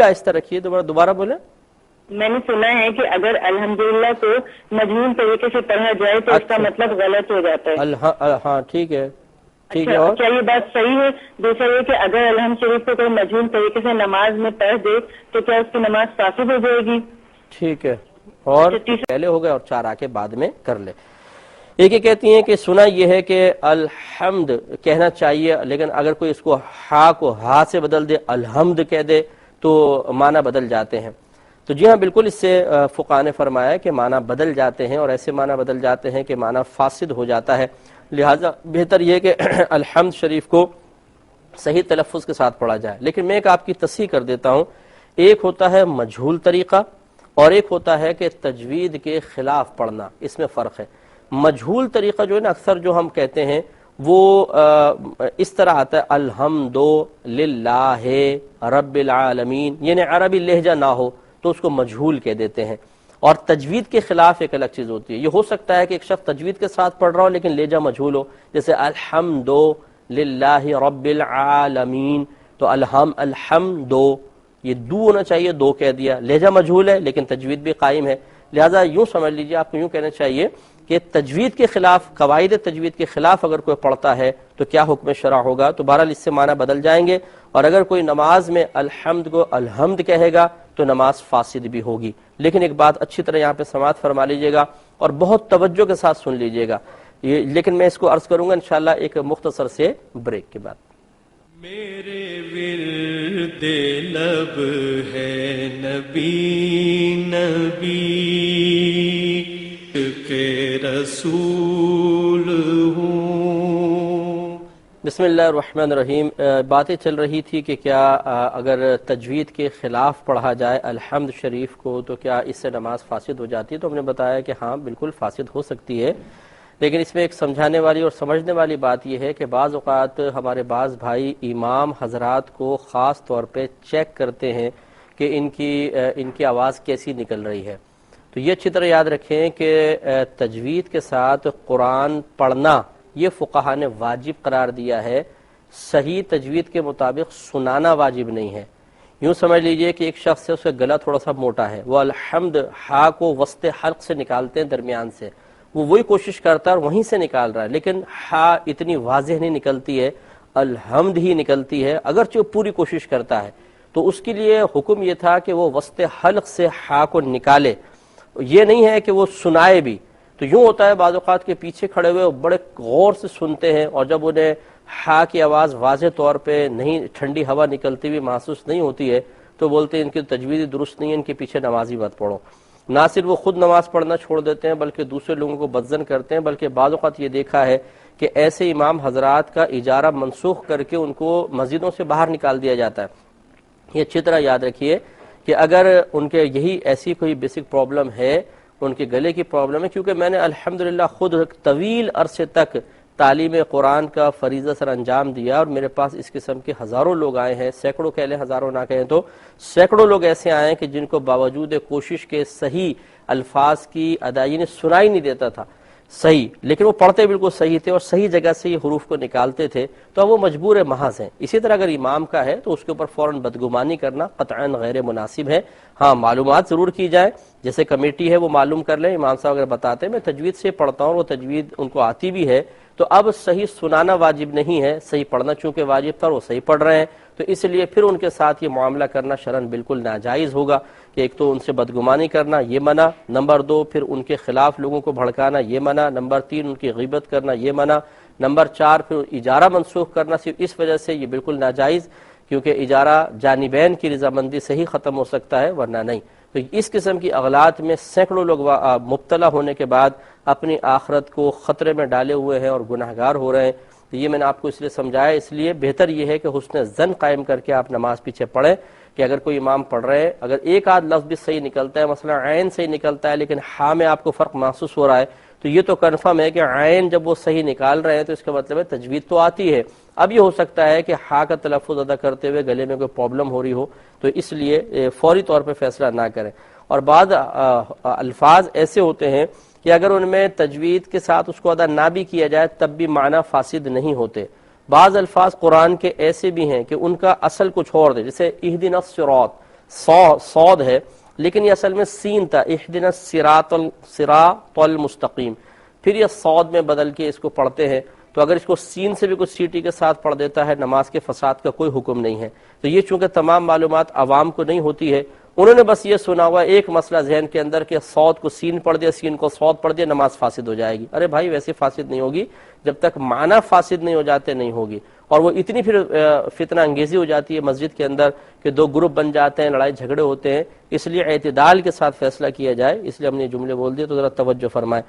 آہستہ رکھیے، دوبارہ بولیں. میں نے سنا ہے کہ اگر الحمدللہ کو مجنون طریقے سے پڑھا جائے تو اس کا مطلب غلط ہو جاتا ہے. ہاں ٹھیک ہے. اچھا، کیا یہ بات صحیح ہے؟ دوسرا یہ کہ اگر الحمد شریف کو کوئی مجنون طریقے سے نماز میں پڑھ دے تو کیا اس کی نماز فاسد ہو جائے گی؟ ٹھیک ہے. اور پہلے ہو گئے اور 4 آ کے بعد میں کر لے. ایک یہ کہتی ہیں کہ سنا یہ ہے کہ الحمد کہنا چاہیے، لیکن اگر کوئی اس کو ہا کو ہا سے بدل دے، الحمد کہہ دے تو معنی بدل جاتے ہیں. تو جی ہاں بالکل، اس سے فقہاء نے فرمایا کہ معنی بدل جاتے ہیں، اور ایسے معنی بدل جاتے ہیں کہ معنی فاسد ہو جاتا ہے. لہٰذا بہتر یہ کہ الحمد شریف کو صحیح تلفظ کے ساتھ پڑھا جائے. لیکن میں ایک آپ کی تصحیح کر دیتا ہوں، ایک ہوتا ہے مجہول طریقہ اور ایک ہوتا ہے کہ تجوید کے خلاف پڑھنا، اس میں فرق ہے. مجہول طریقہ جو ہے نا، اکثر جو ہم کہتے ہیں وہ اس طرح آتا ہے الحمد للہ رب العالمین، یعنی عربی لہجہ نہ ہو تو اس کو مجہول کہہ دیتے ہیں. اور تجوید کے خلاف ایک الگ چیز ہوتی ہے. یہ ہو سکتا ہے کہ ایک شخص تجوید کے ساتھ پڑھ رہا ہو لیکن لہجہ مجہول ہو، جیسے الحمد للہ رب العالمین، تو الحمد یہ دو ہونا چاہیے، دو کہہ دیا، لہجہ مجہول ہے لیکن تجوید بھی قائم ہے. لہذا یوں سمجھ لیجئے، آپ کو یوں کہنا چاہیے کہ تجوید کے خلاف، قواعد تجوید کے خلاف اگر کوئی پڑھتا ہے تو کیا حکم شرع ہوگا. تو بہرحال اس سے معنی بدل جائیں گے. اور اگر کوئی نماز میں الحمد کو الحمد کہے گا تو نماز فاسد بھی ہوگی. لیکن ایک بات اچھی طرح یہاں پہ سماعت فرما لیجئے گا اور بہت توجہ کے ساتھ سن لیجئے گا. لیکن میں اس کو عرض کروں گا انشاءاللہ ایک مختصر سے بریک کے بعد. میرے ورد لب ہے نبی نبی کے رسول ہوں. بسم اللہ الرحمن الرحیم. باتیں چل رہی تھی کہ کیا اگر تجوید کے خلاف پڑھا جائے الحمد شریف کو تو کیا اس سے نماز فاسد ہو جاتی ہے. تو ہم نے بتایا کہ ہاں بالکل فاسد ہو سکتی ہے، لیکن اس میں ایک سمجھانے والی اور سمجھنے والی بات یہ ہے کہ بعض اوقات ہمارے بعض بھائی امام حضرات کو خاص طور پہ چیک کرتے ہیں کہ ان کی آواز کیسی نکل رہی ہے. تو یہ اچھی طرح یاد رکھیں کہ تجوید کے ساتھ قرآن پڑھنا یہ فقہاء نے واجب قرار دیا ہے. صحیح تجوید کے مطابق سنانا واجب نہیں ہے. یوں سمجھ لیجئے کہ ایک شخص ہے، اس کا گلا تھوڑا سا موٹا ہے، وہ الحمد ہا کو وسط حلق سے نکالتے ہیں، درمیان سے وہ وہی کوشش کرتا ہے اور وہیں سے نکال رہا ہے، لیکن ہا اتنی واضح نہیں نکلتی ہے، الحمد ہی نکلتی ہے اگرچہ وہ پوری کوشش کرتا ہے. تو اس کے لیے حکم یہ تھا کہ وہ وسط حلق سے ہا کو نکالے، یہ نہیں ہے کہ وہ سنائے بھی. تو یوں ہوتا ہے بعض اوقات کے پیچھے کھڑے ہوئے بڑے غور سے سنتے ہیں، اور جب انہیں ہا کی آواز واضح طور پہ نہیں، ٹھنڈی ہوا نکلتی ہوئی محسوس نہیں ہوتی ہے تو بولتے ہیں ان کی تجوید درست نہیں ہے، ان کے پیچھے نمازی مت پڑھو. نہ صرف وہ خود نماز پڑھنا چھوڑ دیتے ہیں بلکہ دوسرے لوگوں کو بدظن کرتے ہیں. بلکہ بعض اوقات یہ دیکھا ہے کہ ایسے امام حضرات کا اجارہ منسوخ کر کے ان کو مسجدوں سے باہر نکال دیا جاتا ہے. یہ اچھی طرح یاد رکھیے کہ اگر ان کے یہی ایسی کوئی بیسک پرابلم ہے، ان کے گلے کی پرابلم ہے، کیونکہ میں نے الحمدللہ خود طویل عرصے تک تعلیم قرآن کا فریضہ سر انجام دیا، اور میرے پاس اس قسم کے ہزاروں لوگ آئے ہیں، سینکڑوں کہہ لیں، ہزاروں نہ کہیں تو سینکڑوں لوگ ایسے آئے ہیں کہ جن کو باوجود کوشش کے صحیح الفاظ کی ادائیگی نے سنائی نہیں دیتا تھا صحیح، لیکن وہ پڑھتے بالکل صحیح تھے اور صحیح جگہ سے یہ حروف کو نکالتے تھے، تو اب وہ مجبور محض ہیں. اسی طرح اگر امام کا ہے تو اس کے اوپر فوراً بدگمانی کرنا قطعاً غیر مناسب ہے. ہاں معلومات ضرور کی جائے، جیسے کمیٹی ہے وہ معلوم کر لیں، امام صاحب اگر بتاتے ہیں میں تجوید سے پڑھتا ہوں، وہ تجوید ان کو آتی بھی ہے، تو اب صحیح سنانا واجب نہیں ہے، صحیح پڑھنا چونکہ واجب تھا، وہ صحیح پڑھ رہے ہیں، تو اس لیے پھر ان کے ساتھ یہ معاملہ کرنا شرعاً بالکل ناجائز ہوگا کہ ایک تو ان سے بدگمانی کرنا یہ منع، نمبر 2 پھر ان کے خلاف لوگوں کو بھڑکانا یہ منع، نمبر 3 ان کی غیبت کرنا یہ منع، نمبر 4 پھر اجارہ منسوخ کرنا صرف اس وجہ سے یہ بالکل ناجائز، کیونکہ اجارہ جانبین کی رضامندی سے ہی ختم ہو سکتا ہے ورنہ نہیں. تو اس قسم کی اغلاط میں سینکڑوں لوگ مبتلا ہونے کے بعد اپنی آخرت کو خطرے میں ڈالے ہوئے ہیں اور گناہگار ہو رہے ہیں. تو یہ میں نے آپ کو اس لیے سمجھایا، اس لیے بہتر یہ ہے کہ حسن ظن قائم کر کے آپ نماز پیچھے پڑھیں کہ اگر کوئی امام پڑھ رہے ہیں، اگر ایک آدھ لفظ بھی صحیح نکلتا ہے، مثلا عین صحیح نکلتا ہے لیکن ہاں میں آپ کو فرق محسوس ہو رہا ہے، تو یہ تو کنفرم ہے کہ عین جب وہ صحیح نکال رہے ہیں تو اس کا مطلب ہے تجوید تو آتی ہے. اب یہ ہو سکتا ہے کہ ہا کا تلفظ ادا کرتے ہوئے گلے میں کوئی پرابلم ہو رہی ہو، تو اس لیے فوری طور پہ فیصلہ نہ کریں. اور بعض الفاظ ایسے ہوتے ہیں کہ اگر ان میں تجوید کے ساتھ اس کو ادا نہ بھی کیا جائے تب بھی معنی فاسد نہیں ہوتے. بعض الفاظ قرآن کے ایسے بھی ہیں کہ ان کا اصل کچھ اور ہے، جیسے اہدنا الصراط، صاد ہے لیکن یہ اصل میں سین تھا، اہدنا الصراط المستقیم، پھر یہ صاد میں بدل کے اس کو پڑھتے ہیں. تو اگر اس کو سین سے بھی کچھ سیٹی کے ساتھ پڑھ دیتا ہے نماز کے فساد کا کوئی حکم نہیں ہے. تو یہ چونکہ تمام معلومات عوام کو نہیں ہوتی ہے، انہوں نے بس یہ سنا ہوا ایک مسئلہ ذہن کے اندر کہ صاد کو سین پڑھ دیا، سین کو صاد پڑھ دیا، نماز فاسد ہو جائے گی. ارے بھائی ویسے فاسد نہیں ہوگی، جب تک معنی فاسد نہیں ہو جاتے نہیں ہوگی. اور وہ اتنی پھر فتنہ انگیزی ہو جاتی ہے مسجد کے اندر کہ دو گروپ بن جاتے ہیں، لڑائی جھگڑے ہوتے ہیں. اس لیے اعتدال کے ساتھ فیصلہ کیا جائے، اس لیے ہم نے جملے بول دیے، تو ذرا توجہ فرمائیں.